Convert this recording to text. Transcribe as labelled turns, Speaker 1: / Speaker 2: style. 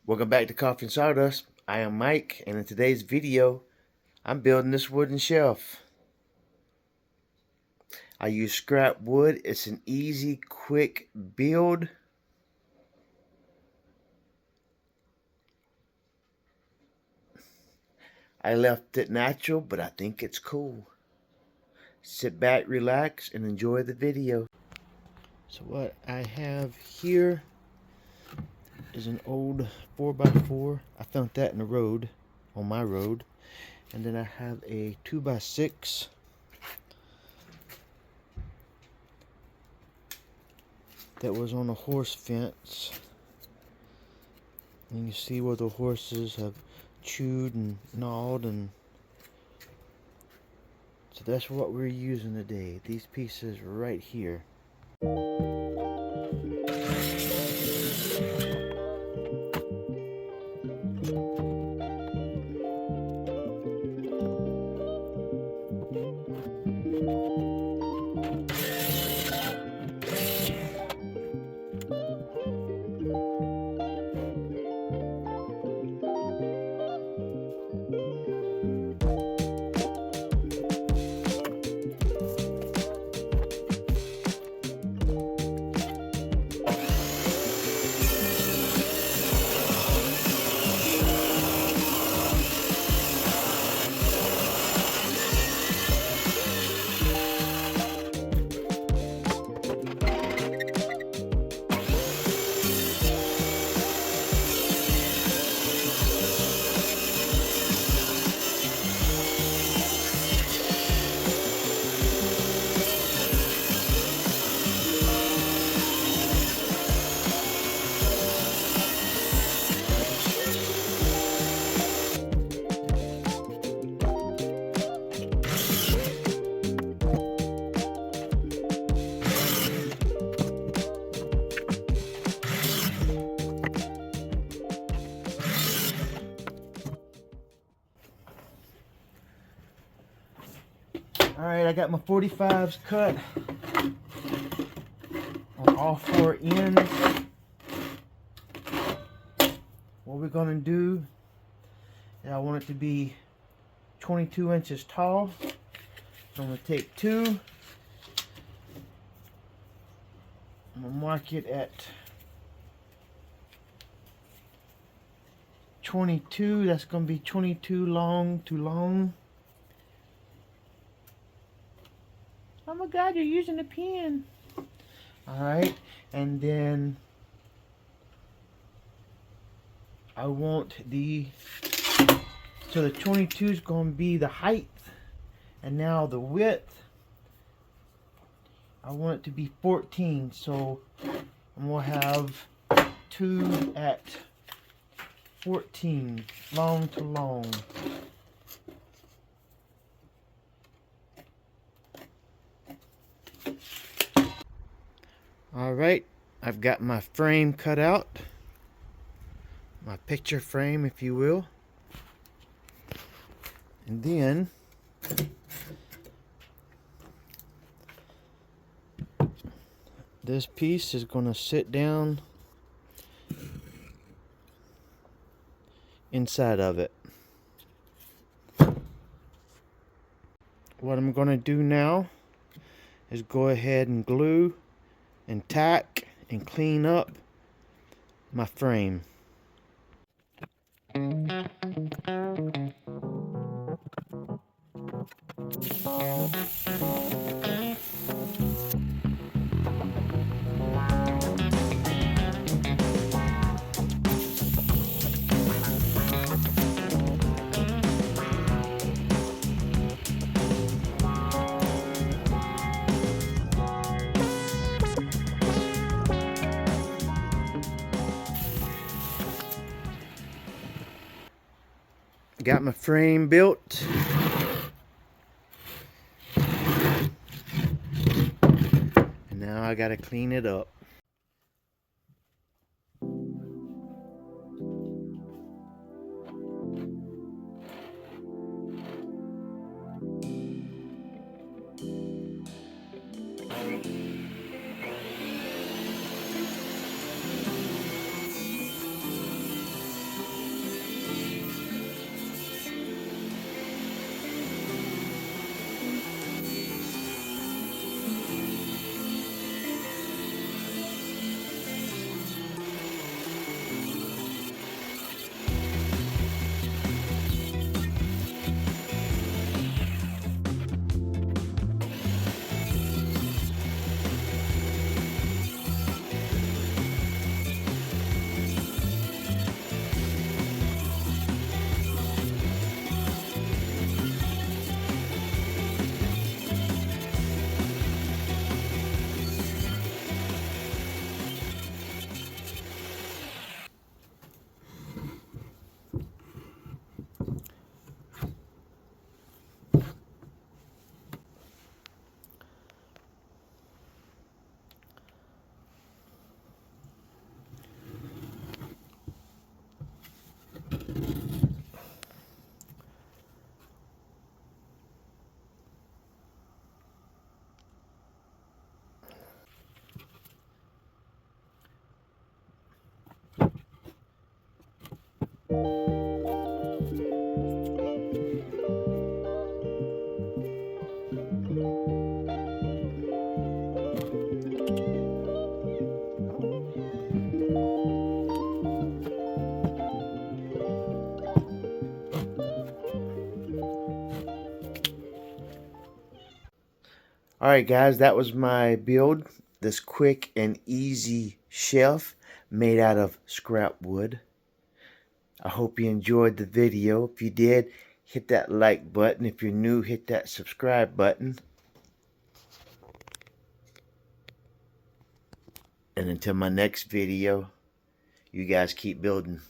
Speaker 1: Welcome back to Coffee and Sawdust. I am Mike, and in today's video, I'm building this wooden shelf. I use scrap wood. It's an easy, quick build. I left it natural, but I think it's cool. Sit back, relax, and enjoy the video. So what I have here is an old 4x4. I found that in the road, on my road. And then I have a 2x6. That was on a horse fence. And you see where the horses have chewed and gnawed, and so that's what we're using today. These pieces right here. Alright, I got my 45s cut on all four ends. What we're going to do is I want it to be 22 inches tall. So I'm going to take two. I'm going to mark it at 22. That's going to be 22 long, too long. Oh my God, you're using a pen. Alright, and then I want so the 22 is going to be the height, and now the width, I want it to be 14, so I'm going to have two at 14, long to long. Alright, I've got my frame cut out, my picture frame if you will, and then this piece is going to sit down inside of it. What I'm going to do now is go ahead and glue and tack and clean up my frame. Got my frame built. And now I gotta clean it up. Alright guys, that was my build. This quick and easy shelf made out of scrap wood. I hope you enjoyed the video. If you did, hit that like button. If you're new, hit that subscribe button. And until my next video, you guys keep building.